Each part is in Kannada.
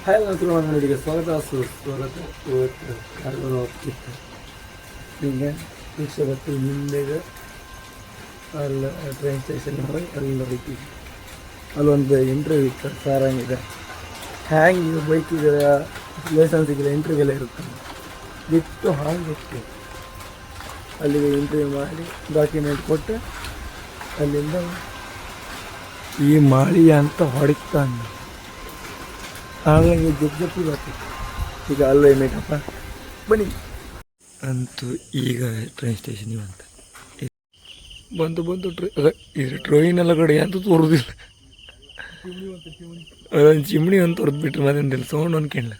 ಹಾಯ್ ನಮಸ್ಕಾರ ಸ್ವಾಗತ ಸುಸ್ವಾಗತ. ಇವತ್ತು ಕಾರ್ಯಕ್ರಮ ಹೋಗ್ತಿತ್ತು ಹಿಂಗೆ ರಿಕ್ಷಾ ಬರ್ತೀವಿ ಹಿಂದೆಗೆ ಅಲ್ಲಿ ಟ್ರೈನ್ ಸ್ಟೇಷನ್ ಹೋಗಿ ಅಲ್ಲಿ ಹೋಗ್ತೀವಿ. ಅಲ್ಲೊಂದು ಇಂಟರ್ವ್ಯೂ ಇತ್ತು ಸಾರಂಗಿದೆ ಹ್ಯಾಂಗೆ ಬೈಕಿಗೆ ಲೈಸೆನ್ಸಿಗೆಲ್ಲ ಇಂಟರ್ವ್ಯೂಗೆಲ್ಲ ಇರುತ್ತೆ ಬಿಟ್ಟು ಹಾಗೆ ಇತ್ತು. ಅಲ್ಲಿಗೆ ಇಂಟರ್ವ್ಯೂ ಮಾಡಿ ಡಾಕ್ಯುಮೆಂಟ್ ಕೊಟ್ಟು ಅಲ್ಲಿಂದ ಈ ಮಾಳಿ ಅಂತ ಹೊಡಿತಾನೆ ಹಾಗಾಗಿ ಜಪ್ಪಿ ಬರ್ತೀವಿ. ಈಗ ಅಲ್ಲೇ ಮೇಕಪ್ಪ ಬನ್ನಿ ಅಂತೂ ಈಗ ಟ್ರೈನ್ ಸ್ಟೇಷನ್ ಅಂತ ಬಂತು ಇದು ಟ್ರೈನ್ ಎಲ್ಲ ಕಡೆ ಅಂತೂ ತೋರುದಿಲ್ಲ. ಅದೊಂದು ಚಿಮ್ಣಿ ಒಂದು ತೋರಿದ್ಬಿಟ್ರೆ ಮತ್ತೆಂದಿಲ್ಲ ಸೌಂಡ್ ಒಂದು ಕೇಳಲ್ಲ.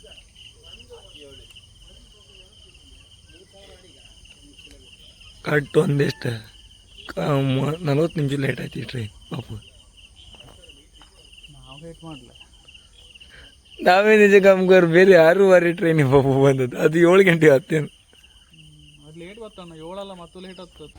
ಕಟ್ಟು ಒಂದೆಷ್ಟು 40 ನಿಮಿಷ ಲೇಟ್ ಆಯ್ತು ಈ ಟ್ರೈನ್ ಪಾಪು. ನಾವೇ ನಿಜ ಕಾಮಗಾರ ಬೇರೆ 6:30 ಟ್ರೈನಿಗೆ ಪಾಪ ಬಂದದ್ದು. ಅದು 7 ಗಂಟೆ ಹತ್ತೇನು ಲೇಟ್ ಬರ್ತಾನ 7 ಮತ್ತು ಲೇಟ್ ಆಗ್ತದೆ.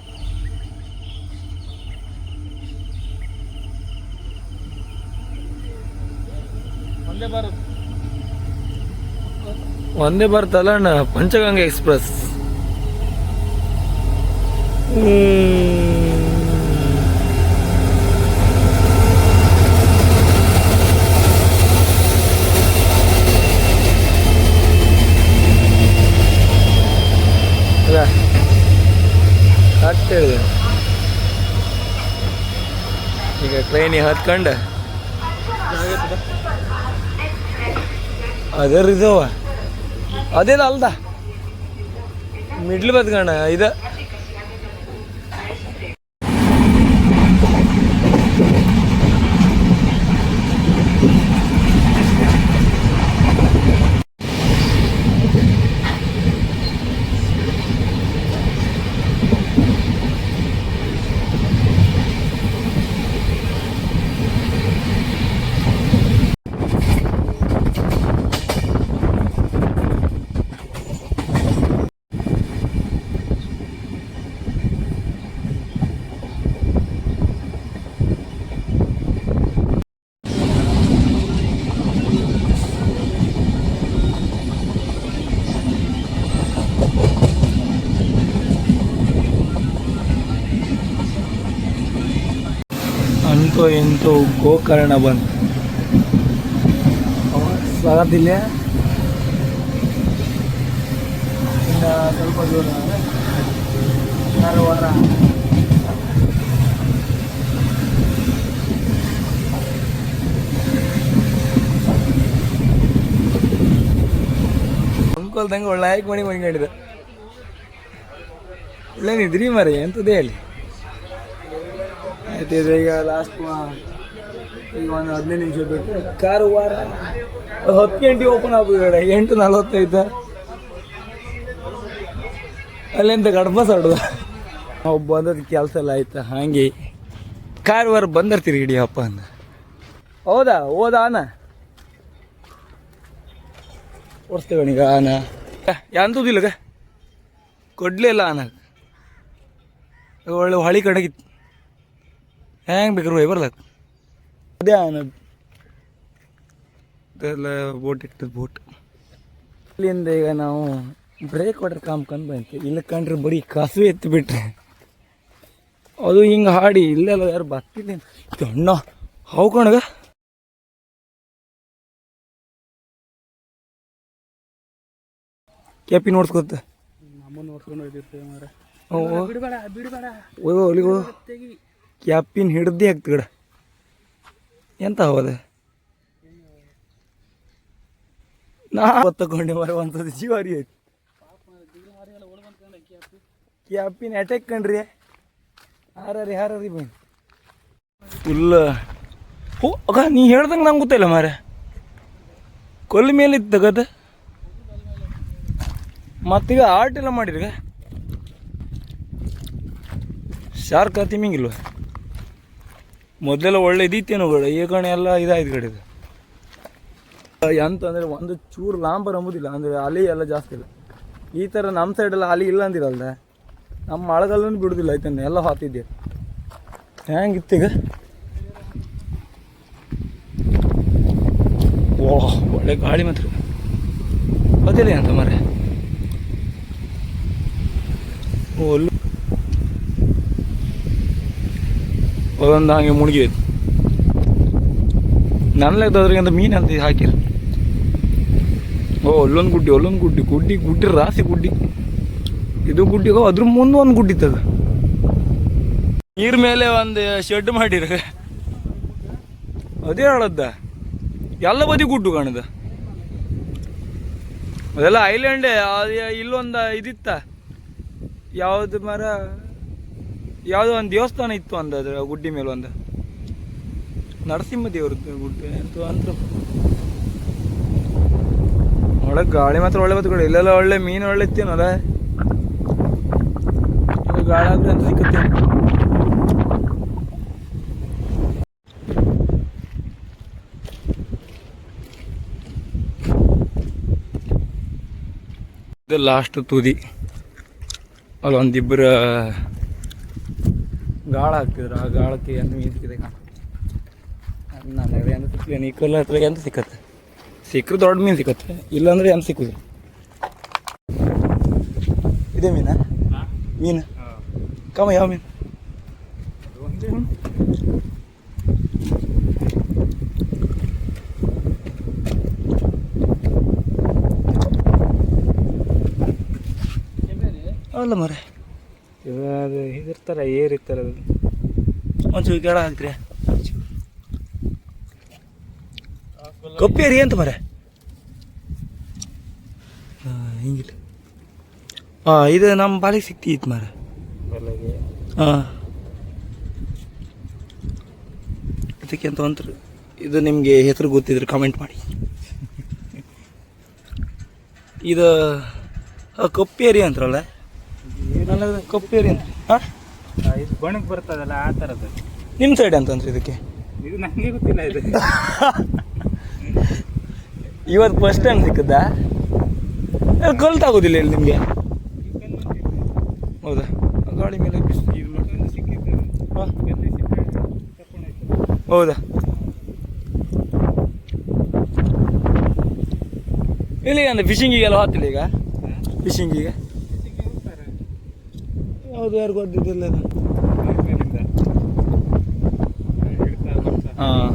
ಒಂದೇ ಬರ್ತಲ್ಲ ಅಣ್ಣ ಪಂಚಗಂಗಾ ಎಕ್ಸ್ಪ್ರೆಸ್. ಆಗ್ತಿದೆ ಈಗ ಟ್ರೈನಿಗೆ ಹತ್ಕೊಂಡು ಅದೇ ರಿಸರ್ವ ಅದೇನ ಅಲ್ದ ಮಿಡ್ಲ್ ಬದ್ಕಣ್ಣ ಇದು ಅಂತೂ ಎಂತೂ ಗೋಕರ್ಣ ಬಂತು. ಸ್ವಾಗತಿಲ್ಲ ಇನ್ನು ಸ್ವಲ್ಪ ದೂರ ಕಾರವಾರ. ಅಂಕೋಲ್ದಂಗೆ ಒಳ್ಳೆ ಆಯ್ಕೆ ಮಾಡಿ ಮಣ್ಕೊಂಡಿದ್ದೆ. ಒಳ್ಳೆ ನಿದ್ರಿ ಮರಿ ಎಂತದೇ ಹೇಳಿ ಆಯ್ತು. ಈಗ ಲಾಸ್ಟ್ ಈಗ ಒಂದು 15 ನಿಮಿಷ ಬೇಕು. ಕಾರವಾರ 10 ಗಂಟೆಗೆ ಓಪನ್ ಆಗ್ಬೋದು. 8:45 ಅಲ್ಲಿಂದ ಗಡ್ಬಸ್ ಆಡೋದು. ನಾವು ಬಂದದ ಕೆಲಸ ಎಲ್ಲ ಆಯ್ತಾ ಹಾಗೆ ಕಾರವಾರ ಬಂದಿರ್ತೀರಿ ಇಡೀ ಅಪ್ಪ ಅಂದ. ಹೌದಾ ಅನ್ನ ಓಡಿಸ್ತೇವಣೀಗ ಆನ ಯಾಂತದಿಲ್ಲಗ ಕೊಡ್ಲೇ ಇಲ್ಲ ಆನ ಒಳ್ಳೆ ಹಳಿ ಕಡೆಗಿತ್ತು ಹೆಂಗೆ ಬೇಕಾರು ಹೋಗಿ ಬರ್ಲಕ್ಕ ಅದೇ ಆನದು ಅದೆಲ್ಲ ಬೋಟ್ ಇಟ್ಟದ ಬೋಟ್. ಇಲ್ಲಿಂದ ಈಗ ನಾವು ಬ್ರೇಕ್ ವಾಟರ್ ಕಾಮ್ಕೊಂಡು ಬಂತೀವಿ. ಇಲ್ಲ ಕಂಡ್ರೆ ಬರೀ ಕಸುವೆ ಎತ್ತಿಬಿಟ್ರೆ ಅದು ಹಿಂಗೆ ಹಾಡಿ ಇಲ್ಲೆಲ್ಲ ಯಾರು ಬರ್ತಿಲ್ಲ ಅಣ್ಣ ಹಾವು ಕಣಗ. ಕ್ಯಾಪಿ ನೋಡ್ಸ್ಕೊತ ಕ್ಯಾಪಿನ ಹಿಡ್ದೇ ಆಗ್ತ ಕಡ ಎಂತ ಹೋದ ನಾ ತಗೊಂಡೆ ಮರ ಒಂದ್ಸತಿ ಜೀವಾರಿ ಆಯ್ತು. ಕ್ಯಾಪಿನ ಅಟ್ಯಾಕ್ ಕಂಡ್ರಿ ಹಾರಿ ಬನ್ನಿ ಫುಲ್ಲ. ಹೋ ಅಗ ನೀ ಹೇಳ್ದಂಗೆ ನಂಗೆ ಗೊತ್ತಿಲ್ಲ ಮಾರ ಕೊಲ್ಲಿ ಮೇಲೆ ಇತ್ತು ತಗದ. ಮತ್ತೀಗ ಆರ್ಟ್ ಎಲ್ಲ ಮಾಡಿರ್ಗ ಶಾರ್ಕ್ ತಿಮ್ಮಿಂಗಿಲ್ವ ಮೊದಲೆಲ್ಲ ಒಳ್ಳೆ ಇದಿತ್ತೇನೋ ಕಡೆ ಈ ಕಣೆ ಎಲ್ಲ ಇದಾಯ್ತು ಕಡೆದು. ಎಂತಂದರೆ ಒಂದು ಚೂರು ಲಾಂಬರ್ ಅಂಬೋದಿಲ್ಲ ಅಂದರೆ ಅಲಿ ಎಲ್ಲ ಜಾಸ್ತಿ ಇಲ್ಲ. ಈ ಥರ ನಮ್ಮ ಸೈಡೆಲ್ಲ ಅಲಿ ಇಲ್ಲ ಅಂದಿರಲ್ದ ನಮ್ಮ ಮಳೆಗಾಲನೂ ಬಿಡೋದಿಲ್ಲ ಆಯ್ತಾನೆ ಎಲ್ಲ ಹಾತಿದ್ದೆ ಹೆಂಗಿತ್ತೀಗ. ಓಹ್ ಒಳ್ಳೆ ಗಾಳಿ ಮಾತ್ರ ಅದಿಲ್ಲ ಅಂತ ಮರೆ. ಅಲ್ಲೂ ಅದೊಂದು ಹಾಗೆ ಮುಳುಗಿತ್ತು. ನನ್ನ ಲೆಕ್ಕದವ್ರಿಗಂತ ಮೀನು ಅಂತ ಹಾಕಿರ. ಅಲ್ಲೊಂದು ಗುಡ್ಡಿ ರಾಸಿ ಗುಡ್ಡಿ. ಇದು ಗುಡ್ಡಿಗೋ ಅದ್ರ ಮುಂದೆ ಒಂದು ಗುಡ್ಡಿ ತಗ ನೀರ್ ಮೇಲೆ ಒಂದು ಶೆಡ್ ಮಾಡಿರ. ಅದೇ ಹೇಳದ್ದ ಎಲ್ಲ ಬದಿ ಗುಡ್ಡು ಕಾಣದ. ಅದೆಲ್ಲ ಐಲ್ಯಾಂಡೇ. ಇಲ್ಲೊಂದು ಇದಿತ್ತ, ಯಾವುದು ಮರ, ಯಾವುದೋ ಒಂದು ದೇವಸ್ಥಾನ ಇತ್ತು ಅಂದ ಅದ್ರ ಗುಡ್ಡಿ ಮೇಲೆ. ಒಂದು ನರಸಿಂಹ ದೇವ್ರದ್ದು ಗುಡ್ಡೆ ಅಂತ ಅಂತ. ಒಳಗೆ ಗಾಳಿ ಮಾತ್ರ ಒಳ್ಳೆ ಬತ್ಗಳು. ಇಲ್ಲೆಲ್ಲ ಒಳ್ಳೆ ಮೀನು ಒಳ್ಳೆ ಇತ್ತೇನಲ್ಲ. ಗಾಳಿ ಆದ್ರೆ ಅಂತ ಸಿಕ್ಕತ್ತೆ. ಇದು ಲಾಸ್ಟ್ ತುದಿ. ಅಲ್ಲೊಂದಿಬ್ಬರು ಗಾಳ ಹಾಕ್ತಿದ್ರು. ಆ ಗಾಳಕ್ಕೆ ಎಂತ ಮೀನು ಸಿಕ್ಕಿದೆ ಕಾಣ. ನಾನು ಎಂತ ಸಿಕ್ಕಲಿ ಈ ಕಲ್ಲ ಹತ್ರ ಎಂತ ಸಿಕ್ಕತ್ತೆ. ಸಿಕ್ಕರೆ ದೊಡ್ಡ ಮೀನು ಸಿಕ್ಕತ್ತೆ, ಇಲ್ಲಾಂದ್ರೆ ಎಂತ ಸಿಕ್ಕುದು. ಇದೇ ಮೀನು ಕಮ್ಮ ಯಾವ ಮೀನು? ಅಲ್ಲ ಮರೆ ಅದು ಇದಿರ್ತಾರೆ, ಏರಿರ್ತಾರೆ. ಅದು ಒಂಚೂರು ಕೆಳ ಹಾಕ್ರಿ. ಕಪ್ಪೇರಿ ಅಂತ ಮರೆ. ಹಿಂಗಿಲ್ಲ. ಇದು ನಮ್ಮ ಬಾಲಿಗೆ ಸಿಕ್ತಿತ್ತು ಮರ. ಅದಕ್ಕೆ ಅಂತ ಅಂತಾರೆ. ಇದು ನಿಮಗೆ ಹೆಸರು ಗೊತ್ತಿದ್ರೆ ಕಮೆಂಟ್ ಮಾಡಿ. ಇದು ಕಪ್ಪೇರಿ ಅಂತಾರಲ್ಲ, ಕಪ್ಪೇರಿ ಅಂತ. ಇದು ಬಣಕ್ ಬರ್ತದಲ್ಲ ಆ ಥರದ್ದು. ನಿಮ್ಮ ಸೈಡ್ ಅಂತಂದ್ರೆ ಇದಕ್ಕೆ? ಇದು ನನಗೆ ಗೊತ್ತಿಲ್ಲ. ಇದು ಇವತ್ತು ಫಸ್ಟ್ ಟೈಮ್ ಸಿಕ್ಕದ್ದಾ? ಕಲ್ತಾಗೋದಿಲ್ಲ ಇಲ್ಲಿ ನಿಮಗೆ? ಹೌದಾ? ಗಾಳಿ ಮೇಲೆ ಹೌದಾ? ಇಲ್ಲಿಗೆ ಅಂದರೆ ಫಿಶಿಂಗಿಗೆಲ್ಲ ಹೋಗ್ತಿಲ್ಲ ಈಗ? ಫಿಶಿಂಗಿಗೆ ಹೌದು, ಯಾರು ಗೊತ್ತಿದ್ದಿಲ್ಲ. ಹಾಂ,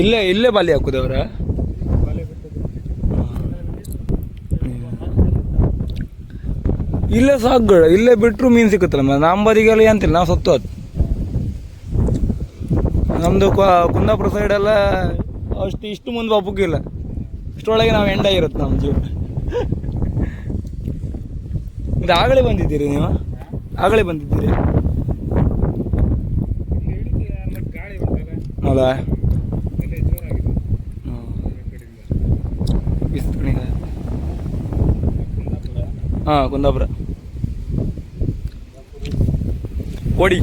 ಇಲ್ಲೇ ಬಾಲಿ ಹಾಕುದವ್ರ? ಇಲ್ಲೇ ಸಾಕುಗಳು, ಇಲ್ಲೇ ಬಿಟ್ಟರು ಮೀನು ಸಿಕ್ಕತ್ತಲ್ಲ. ನಮ್ಮ ಬದಿಗೆಲ್ಲ ಎಂತಿಲ್ಲ, ನಾವು ಸತ್ತು ಅದು. ನಮ್ಮದು ಕುಂದಾಪುರ ಸೈಡೆಲ್ಲ ಇಷ್ಟು ಮುಂದೆ ಒಪ್ಪಕ್ಕಿಲ್ಲ. ಇಷ್ಟರೊಳಗೆ ನಾವು ಎಂಡಾಗಿರುತ್ತೆ ನಮ್ಮ ಜೀವನ. ಇದು ಆಗಲೇ ಬಂದಿದ್ದೀರಿ ನೀವು? ಆಗಲೇ ಬಂದಿದ್ದೀರಿ ಅಲ್ಲ? ಹಾಂ, ಕುಂದಾಪುರ ಕೋಡಿ.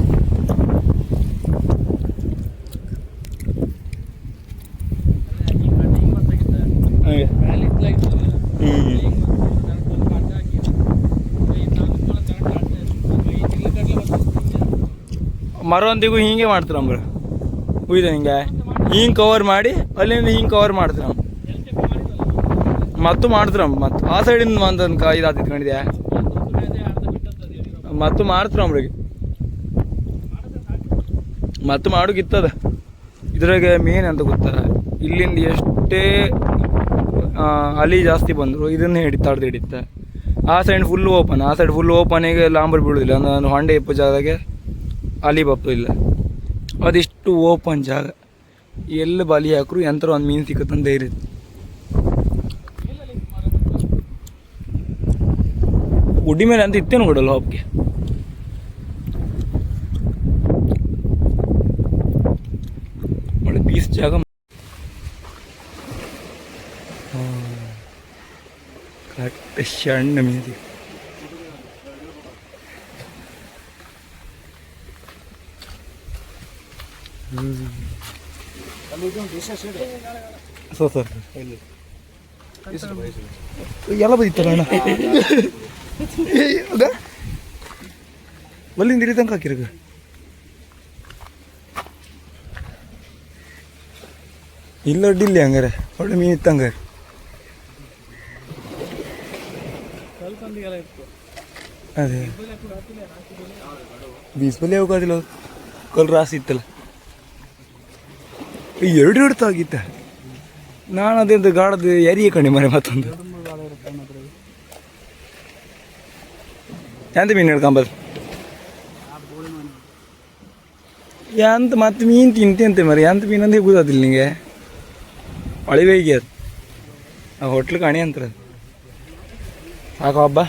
ಮರೊಂದಿಗೂ ಹಿಂಗೆ ಮಾಡ್ತಾರೆ ನಮ್ಗೆ. ಉಯ್ದ ಹಿಂಗೆ ಕವರ್ ಮಾಡಿ ಅಲ್ಲಿಂದ ಹಿಂಗೆ ಕವರ್ ಮಾಡ್ತಾರೆ ನಮ್ಮ ಮತ್ತು ಮಾಡ್ತಾರೆ. ಮತ್ತು ಆ ಸೈಡಿಂದ ಒಂದೊಂದು ಇದು ಹತ್ತಿಟ್ಕೊಂಡಿದ್ಯಾ ಮತ್ತು ಮಾಡ್ತಾರೆ ನಮ್ಗೆ. ಮತ್ತು ಮಾಡೋಕ್ಕಿತ್ತದ ಇದ್ರಾಗೆ ಮೇನ್ ಅಂತ ಗೊತ್ತಾ? ಇಲ್ಲಿಂದ ಎಷ್ಟೇ ಅಲಿ ಜಾಸ್ತಿ ಬಂದರು ಇದನ್ನು ಹಿಡಿಯುತ್ತೆ. ಆ ಸೈಡ್ ಫುಲ್ ಓಪನ್, ಆ ಸೈಡ್ ಫುಲ್ ಓಪನಿಗೆ ಲಾಂಬರ್ ಬೀಳೋದಿಲ್ಲ. ಒಂದು ಹೊಂಡೆ ಇಪ್ಪ ಜಾಗದಾಗೆ ಅಲಿ ಬಪ್ಪದಿಲ್ಲ. ಅದಿಷ್ಟು ಓಪನ್ ಜಾಗ, ಎಲ್ಲಿ ಬಲಿ ಹಾಕ್ರು ಎಂಥರ ಒಂದು ಮೀನು ಸಿಕ್ಕತ್ತಂತ ಇರುತ್ತೆ. ಗುಡ್ಡಿ ಮೇಲೆ ಅಂತ ಇತ್ತೇನು ಕೊಡಲ್ಲ ಹೋಗಕ್ಕೆ. ಒಳ್ಳೆ ಪೀಸ್ ಜಾಗ. ಕರೆಕ್ಟ್ ಸಣ್ಣ ಮೀನು. ಸರ್ ಎಲ್ಲ ಬದಿತ್ತಲ್ಲ ಅಣ್ಣ. ಒಲ್ಲಿಂದ ಇರಿ ತನಕ ಹಾಕಿರಗ. ಇಲ್ಲ ಅಡ್ಡಿಲ್ಲ ಹಂಗಾರೆ ಒಳ್ಳೆ ಮೀನು ಇತ್ತು ಹಂಗಾರೆ. ಕಲ್ಕಂದಿಗೆಲ್ಲ ಇತ್ತು. ಅದೇ ಬೀಸ್ಬಲ್ಲಿ ಹೋಗೋದಿಲ್ಲ ಕಲ್ ರಾಸಿ ಇತ್ತಲ್ಲ. ಎರಡು ತಾಗಿತ್ತ. ನಾನು ಅದೆಂತ ಗಾಡದ ಎರಿಯ ಕಣಿ ಮರೆ ಮತ್ತೊಂದು ಎಂತ ಮೀನು ಹಿಡ್ಕೊಂಬದು ಎಂತ ಮತ್ತೆ ಮೀನು ತಿಂತೆ ಮರಿ ಎಂತ ಮೀನು ಅಂತ ಗೊತ್ತಾದಿಲ್ಲ ನಿಂಗೆ. ಅಳಿವೈಗೆ ಅದು ಆ ಹೋಟ್ಲ್ ಕಾಣಿ ಅಂತಾರೆ ಸಾಕು ಹಬ್ಬ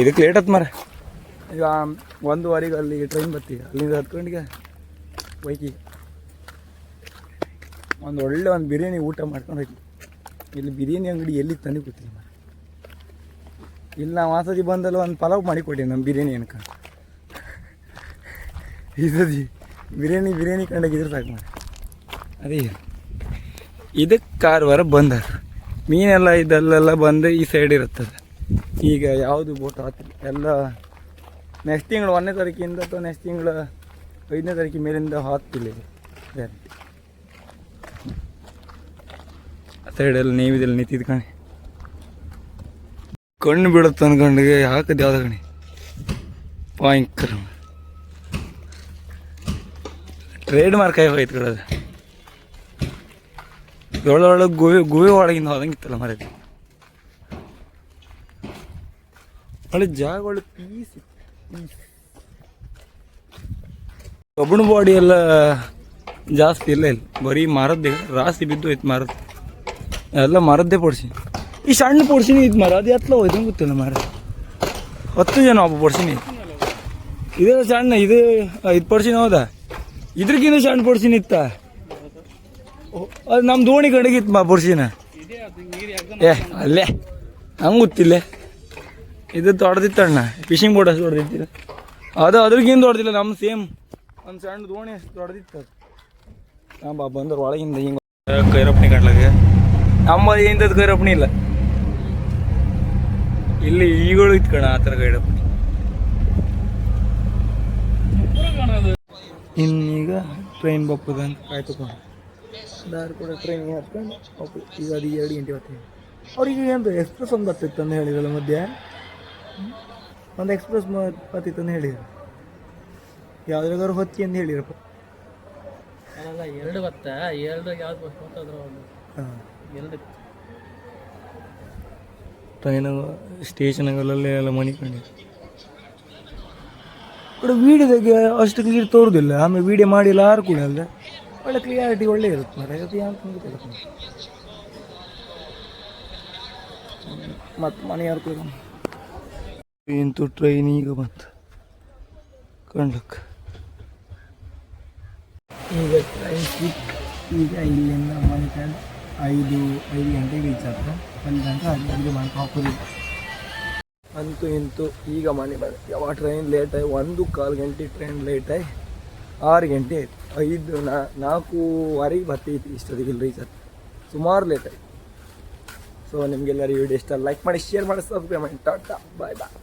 ಇದಕ್ಕೆ ಲೇಟ್ ಆತ್ ಮರ. ಈಗ 1:15 ಅಲ್ಲಿ ಟ್ರೈನ್ ಬರ್ತೀವಿ, ಅಲ್ಲಿಂದ ಹತ್ಕೊಂಡಿಗೆ ಬೈಕಿಗೆ ಒಂದು ಬಿರಿಯಾನಿ ಊಟ ಮಾಡ್ಕೊಂಡು ಹೋಗಿ. ಇಲ್ಲಿ ಬಿರಿಯಾನಿ ಅಂಗಡಿ ಎಲ್ಲಿ ತಂದು ಗೊತ್ತಿಲ್ಲ ಮರ. ಇಲ್ಲಿ ನಾವು ಆಸತಿ ಬಂದಲ್ಲ ಒಂದು ಪಲಾವ್ ಮಾಡಿಕೊಟ್ಟೆ ನಮ್ಮ ಬಿರಿಯಾನಿ ಅನ್ಕೊಂಡು. ಇದದಿ ಬಿರಿಯಾನಿ ಕಂಡಾಗಿದ್ರೆ ಸಾಕು ಮರ. ಅದೇ ಇದಕ್ಕೆ ಕಾರವಾರ ಬಂದ ಮೀನೆಲ್ಲ ಇದಲ್ಲೆಲ್ಲ ಬಂದು ಈ ಸೈಡ್ ಇರುತ್ತದೆ. ಈಗ ಯಾವುದು ಬೋಟ್ ಆಗ್ತಿಲ್ಲ ಎಲ್ಲ ನೆಕ್ಸ್ಟ್ ತಿಂಗಳು 1ನೇ ತಾರೀಕಿಂದ ಅಥವಾ ನೆಕ್ಸ್ಟ್ ತಿಂಗಳು 5ನೇ ತಾರೀಕಿನ ಮೇಲಿಂದ ಹಾಕ್ತಿಲ್ಲ ಇದು ಗ್ಯಾರಂಟಿ. ಆ ಸೈಡೆಲ್ಲ ನೇವಿದೆಲ್ಲ ನಿಂತಿದ್ದು ಕಣೆ ಕಣ್ಣು ಬಿಡುತ್ತೆ ಅನ್ಕೊಂಡ್ಗೆ ಹಾಕದು ಯಾವ್ದು ಕಣೆ ಭಯಂಕರ ಟ್ರೇಡ್ ಮಾರ್ಕ್ ಆಗಿ ಹೋಯ್ತು ಕಡೋದು. ಒಳಗೆ ಗುವೆ ಒಳಗಿಂದ ಹೋದಂಗಿತ್ತಲ್ಲ ಮರದಿ ಒಳ್ಳೆ ಜಾಗ ಒಳ್ಳೆ ಪೀಸ್ ಕಬ್ಬಣ ಬಾಡಿ ಎಲ್ಲ ಜಾಸ್ತಿ ಇಲ್ಲ ಇಲ್ಲಿ ಬರೀ ಮರದ್ದೇ ರಾಸಿ ಬಿದ್ದು ಹೋಯ್ತು ಮರದ್ದು ಎಲ್ಲ ಮರದ್ದೇ ಪಡ್ಸಿ. ಈ ಸಣ್ಣ ಪಡ್ಸಿನಿ ಇದು ಮರ ಅದು ಎತ್ತಲ ಹೋಯ್ತು ಗೊತ್ತಿಲ್ಲ ಮರ 10 ಜನ ಒಬ್ಬ ಪಡ್ಸಿನಿ. ಇದೇ ಸಣ್ಣ ಇದು 5 ಪಡ್ಸಿನ ಹೌದಾ, ಇದ್ರಕ್ಕಿಂತ ಸಣ್ಣ ಪಡ್ಸಿನ ಇತ್ತ. ಅದು ನಮ್ಮ ದೋಣಿ ಕಡೆಗಿತ್ತು ಪಡ್ಸಿನ ಅಲ್ಲೇ ಹಂಗೆ ಗೊತ್ತಿಲ್ಲ. ಇದು ತೊಡ್ದಿತ್ತಣ್ಣ ಫಿಶಿಂಗ್ ಬೋಟ್ ಅಷ್ಟು ಹೊಡೆದಿತ್ತಿಲ್ಲ ಅದು ಅದ್ರಗಿಂತ ಹೊಡೆದಿಲ್ಲ. ನಮ್ಮ ಸೇಮ್ ಒಂದು ಸಣ್ಣ ದೋಣಿ ಅಷ್ಟು ಹೊಡೆದಿತ್ತು ಅದು. ಬಾ ಬಂದ್ರೆ ಒಳಗಿಂದ ಹಿಂಗೆ ಕೈರಪ್ಪಣಿ ಕಾಣ್ಲಾಗೆ ನಮ್ಮ ಇಂಥದ್ದು ಕೈರಪ್ಪಣಿ ಇಲ್ಲ. ಇಲ್ಲಿ ಈಗಳು ಇತ್ಕಣ ಆ ಥರ ಕೈರಪ್ಪಣಿ. ಇನ್ನೀಗ ಟ್ರೈನ್ ಬಪ್ಪದ ಅಂತ ಕಾಯ್ತುಕೊಂಡು ದಾರಿ ಕೂಡ ಟ್ರೈನಿಗೆ ಹತ್ಕೊಂಡು ಈಗ ಅದು 2 ಗಂಟೆ ಹೊತ್ತಿಗೆ ಅವ್ರಿಗೆ ಎಂತ ಎಕ್ಸ್ಪ್ರೆಸ್ ಒಂದು ಬರ್ತಿತ್ತು ಅಂತ ಹೇಳಿರಲ್ಲ ಮಧ್ಯ ಒಂದು ಎಕ್ಸ್ಪ್ರೆಸ್ ಬರ್ತಿತ್ತು ಅಂತ ಹೇಳಿದ್ರು. ಯಾವ್ದ್ರಾಗಾರು ಹೊತ್ತಿ ಅಂತ ಹೇಳಿರಪ್ಪ. ಅಲ್ಲ 2 ಬತ್ತ 2 ಯಾವ್ದು ಬಸ್ ಹೋಗ್ತದ್ರ ಹಾಂ 2 ಟ್ರೈನಾಗ ಸ್ಟೇಷನಾಗಲ್ಲೇ ಎಲ್ಲ ಮನೆ ಕಂಡು ಕೂಡ ವೀಡಿಯೋದಾಗೆ ಅಷ್ಟು ಕ್ಲಿಯರ್ ತೋರುದಿಲ್ಲ. ಆಮೇಲೆ ವೀಡಿಯೋ ಮಾಡಿಲ್ಲ ಯಾರು ಕೂಡ ಅಲ್ಲ ಒಳ್ಳೆ ಕ್ಲಿಯಾರಿಟಿ ಒಳ್ಳೆ ಇರುತ್ತೆ ಮರ. ಅದು ಯಾಕೆ ಗೊತ್ತಿಲ್ಲ ಮತ್ತು ಮನೆಯವ್ರು ಕೂಡ ಇಂತು ಟ್ರೈನ್ ಈಗ ಬಂತು ಕಂಡಕ್ಕೆ. ಈಗ ಟ್ರೈನ್ ಸಿಕ್ ಈಗ ಇಲ್ಲಿಂದ ಮನೆ ಕಂಡು 5 ಗಂಟೆಗೆ ರೀಚ್ ಆಗ್ತದೆ. ಅಲ್ಲಿ ಗಂಟೆ ಅದು ಮನೆ ಹಾಕೋದಿಲ್ಲ ಅಂತೂ ಇಂತೂ ಈಗ ಮನೆ ಬಂದ. ಯಾವ ಟ್ರೈನ್ ಲೇಟಾಗಿ 1:15 ಗಂಟೆ ಟ್ರೈನ್ ಲೇಟಾಗಿ 6 ಗಂಟೆ ಆಯ್ತು. 4:15 ಬರ್ತೈತಿ ಇಷ್ಟೊತ್ತಿಗೆ ರೀಚ್ ಆಗ್ತದೆ. ಸುಮಾರು ಲೇಟಾಗಿ. ಸೊ ನಿಮಗೆಲ್ಲರಿಗೂ ವಿಡಿಯೋ ಇಷ್ಟ ಲೈಕ್ ಮಾಡಿ ಶೇರ್ ಮಾಡಿ ಸಬ್ಸ್ಕ್ರೈಬ್ ಮಾಡಿ. ಟಾಟಾ ಬಾಯ್ ಬಾಯ್.